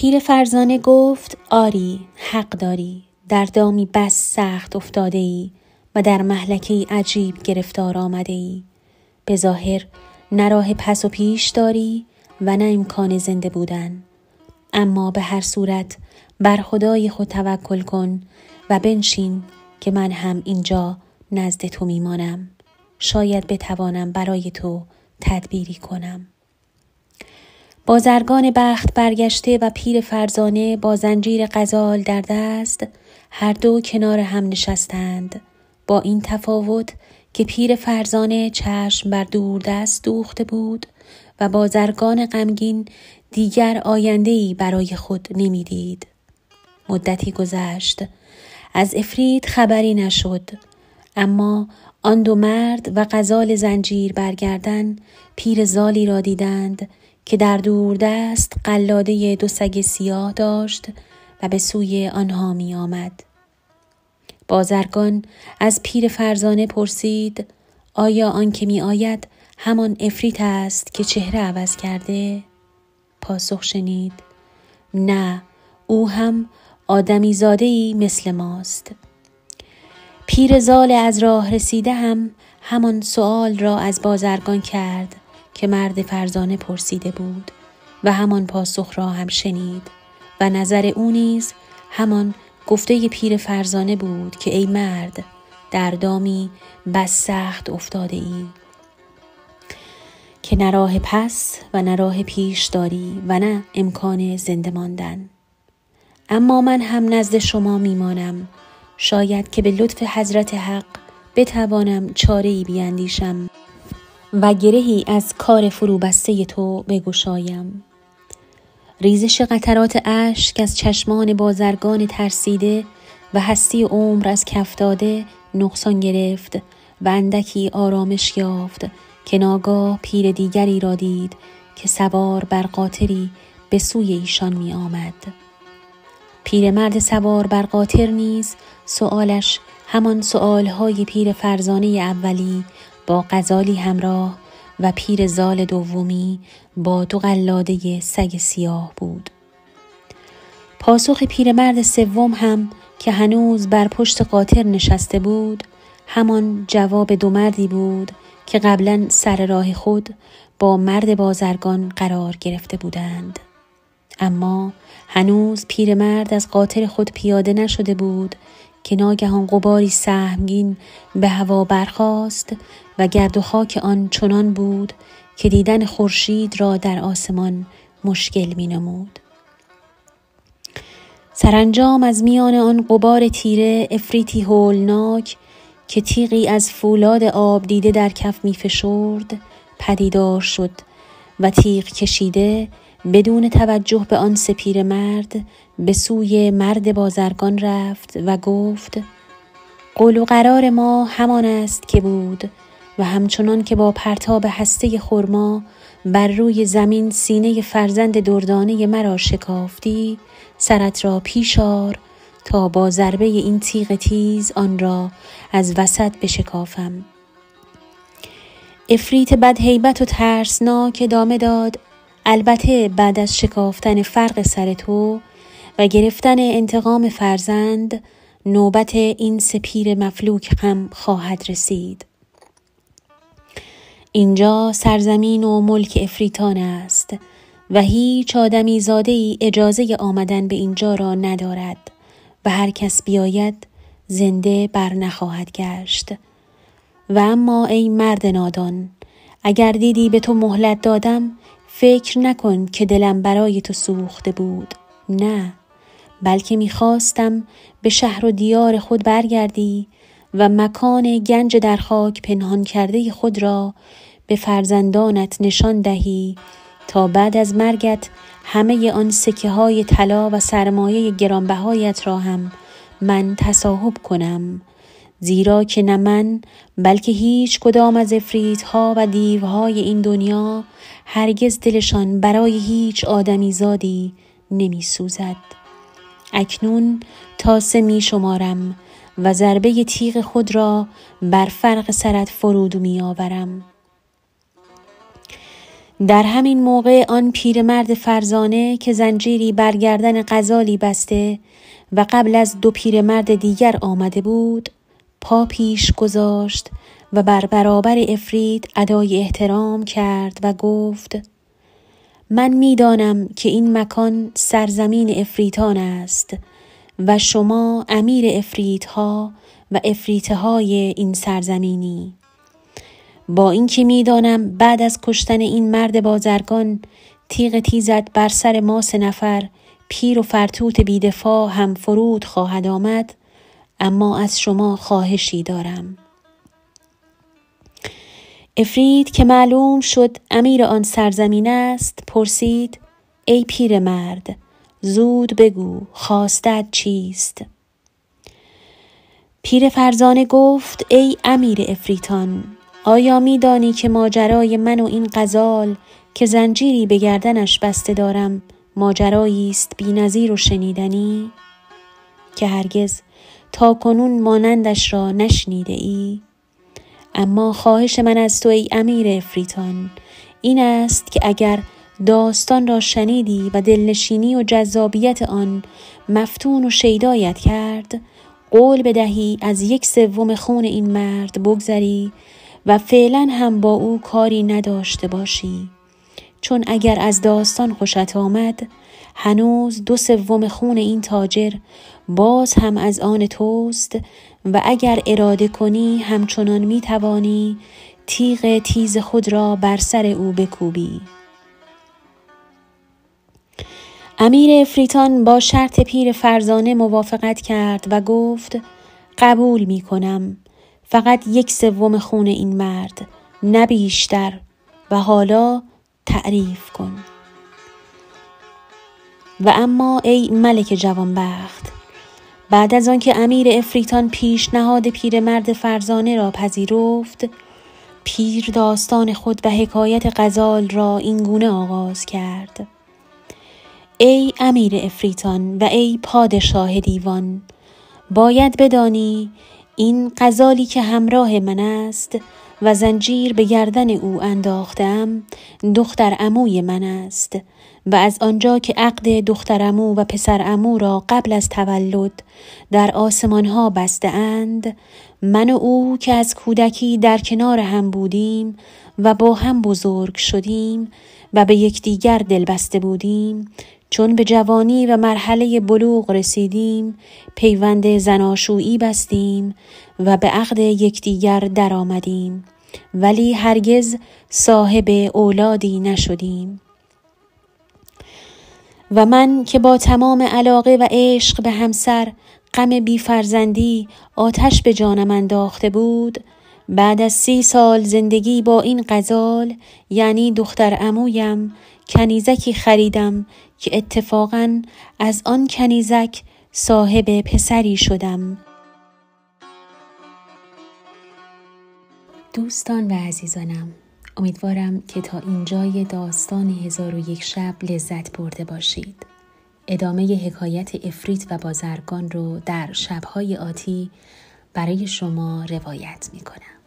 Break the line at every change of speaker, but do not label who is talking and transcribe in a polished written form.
پیر فرزانه گفت آری حق داری، در دامی بس سخت افتاده ای و در مهلکی عجیب گرفتار آمده ای. به ظاهر نه راه پس و پیش داری و نه امکان زنده بودن، اما به هر صورت بر خدای خود توکل کن و بنشین که من هم اینجا نزد تو میمانم. شاید بتوانم برای تو تدبیری کنم. بازرگان بخت برگشته و پیر فرزانه با زنجیر غزال در دست هر دو کنار هم نشستند، با این تفاوت که پیر فرزانه چشم بر دوردست دوخته بود و بازرگان غمگین دیگر آینده‌ای برای خود نمی‌دید. مدتی گذشت، از عفریت خبری نشد، اما آن دو مرد و غزال زنجیر برگردن پیر زالی را دیدند که در دوردست قلاده دو سگ سیاه داشت و به سوی آنها می آمد. بازرگان از پیر فرزانه پرسید آیا آن که می آید همان عفریت است که چهره عوض کرده؟ پاسخ شنید نه، او هم آدمی زاده‌ای مثل ماست. پیر زال از راه رسیده هم همان سؤال را از بازرگان کرد که مرد فرزانه پرسیده بود و همان پاسخ را هم شنید و نظر او نیز همان گفته پیر فرزانه بود که ای مرد، در دامی بس سخت افتاده ای که نه راه پس و نه راه پیش داری و نه امکان زنده ماندن. اما من هم نزد شما میمانم، شاید که به لطف حضرت حق بتوانم چاره‌ای بیندیشم و گرهی از کار فروبسته تو بگشایم. ریزش قطرات اشک از چشمان بازرگان ترسیده و هستی عمر از کف داده نقصان گرفت و اندکی آرامش یافت که ناگاه پیر دیگری را دید که سوار بر قاطری به سوی ایشان می آمد. پیرمرد سوار بر قاطر نیز سؤالش همان سؤالهای پیر فرزانه اولی با غزالی همراه و پیر زال دومی با دو قلاده سگ سیاه بود. پاسخ پیرمرد سوم هم که هنوز بر پشت قاطر نشسته بود همان جواب دو مردی بود که قبلا سر راه خود با مرد بازرگان قرار گرفته بودند. اما هنوز پیرمرد از قاطر خود پیاده نشده بود که ناگهان غباری سهمگین به هوا برخاست و گرد و خاک آن چنان بود که دیدن خورشید را در آسمان مشکل می نمود. سرانجام از میان آن غبار تیره عفریتی هولناک که تیغی از فولاد آب دیده در کف می فشرد پدیدار شد و تیغ کشیده بدون توجه به آن سپیر مرد به سوی مرد بازرگان رفت و گفت قول و قرار ما همان است که بود و همچنان که با پرتاب هسته خرما بر روی زمین سینه فرزند دردانه مرا شکافتی، سرت را پیش آر تا با ضربه این تیغ تیز آن را از وسط بشکافم. عفریت بدهیبت و ترسناک ادامه داد البته بعد از شکافتن فرق سر تو و گرفتن انتقام فرزند نوبت این سپیر مفلوک هم خواهد رسید. اینجا سرزمین و ملک عفریتان است و هیچ آدمی زاده‌ای اجازه آمدن به اینجا را ندارد و هر کس بیاید زنده بر نخواهد گشت. و اما ای مرد نادان، اگر دیدی به تو مهلت دادم فکر نکن که دلم برای تو سوخته بود، نه، بلکه میخواستم به شهر و دیار خود برگردی و مکان گنج در خاک پنهان کرده خود را به فرزندانت نشان دهی تا بعد از مرگت همه آن سکه های طلا و سرمایه گرانبهایت را هم من تصاحب کنم، زیرا که نه من بلکه هیچ کدام از عفریت‌ها و دیوهای این دنیا هرگز دلشان برای هیچ آدمی زادی نمی سوزد. اکنون تاسه می شمارم و ضربه تیغ خود را بر فرق سرت فرود می آورم. در همین موقع آن پیرمرد فرزانه که زنجیری بر گردن غزالی بسته و قبل از 2 پیرمرد دیگر آمده بود، پا پیش گذاشت و بر برابر عفریت ادای احترام کرد و گفت: من می‌دانم که این مکان سرزمین عفریتان است و شما امیر عفریت‌ها و عفریت‌های این سرزمینی. با اینکه می‌دانم بعد از کشتن این مرد بازرگان تیغ تیزت بر سر ما 3 نفر پیر و فرتوت بیدفاع هم فرود خواهد آمد، اما از شما خواهشی دارم. عفریت که معلوم شد امیر آن سرزمین است پرسید: ای پیر مرد، زود بگو خواستت چیست؟ پیر فرزانه گفت: ای امیر عفریتان، آیا می دانی که ماجرای من و این غزال که زنجیری به گردنش بسته دارم ماجرایی است بی‌نظیر و شنیدنی که هرگز تا کنون مانندش را نشنیده ای؟ اما خواهش من از تو ای امیر عفریتان این است که اگر داستان را شنیدی و دلنشینی و جذابیت آن مفتون و شیدایت کرد، قول بدهی از 1/3 خون این مرد بگذری و فعلا هم با او کاری نداشته باشی، چون اگر از داستان خوشت آمد هنوز 2/3 خون این تاجر باز هم از آن توست و اگر اراده کنی همچنان می توانی تیغ تیز خود را بر سر او بکوبی. امیر عفریتان با شرط پیر فرزانه موافقت کرد و گفت: قبول می کنم، فقط 1/3 خون این مرد، نه بیشتر، و حالا تعریف کن. و اما ای ملک جوانبخت، بعد از آنکه امیر عفریتان پیشنهاد پیرمرد فرزانه را پذیرفت، پیر داستان خود و حکایت غزال را اینگونه آغاز کرد: ای امیر عفریتان و ای پادشاه دیوان، باید بدانی این غزالی که همراه من است و زنجیر به گردن او انداختم دختر عموی من است و از آنجا که عقد دختر عمو و پسر عمو را قبل از تولد در آسمان ها بسته اند، من و او که از کودکی در کنار هم بودیم و با هم بزرگ شدیم و به یکدیگر دل بسته بودیم، چون به جوانی و مرحله بلوغ رسیدیم پیوند زناشویی بستیم و به عقد یکدیگر در آمدیم، ولی هرگز صاحب اولادی نشدیم. و من که با تمام علاقه و عشق به همسر غم بی فرزندی آتش به جانم انداخته بود، بعد از 30 سال زندگی با این غزال یعنی دختر عمویم کنیزکی خریدم که اتفاقاً از آن کنیزک صاحب پسری شدم. دوستان و عزیزانم، امیدوارم که تا اینجای داستان 1001 شب لذت برده باشید. ادامه حکایت عفریت و بازرگان رو در شب‌های آتی برای شما روایت می‌کنم.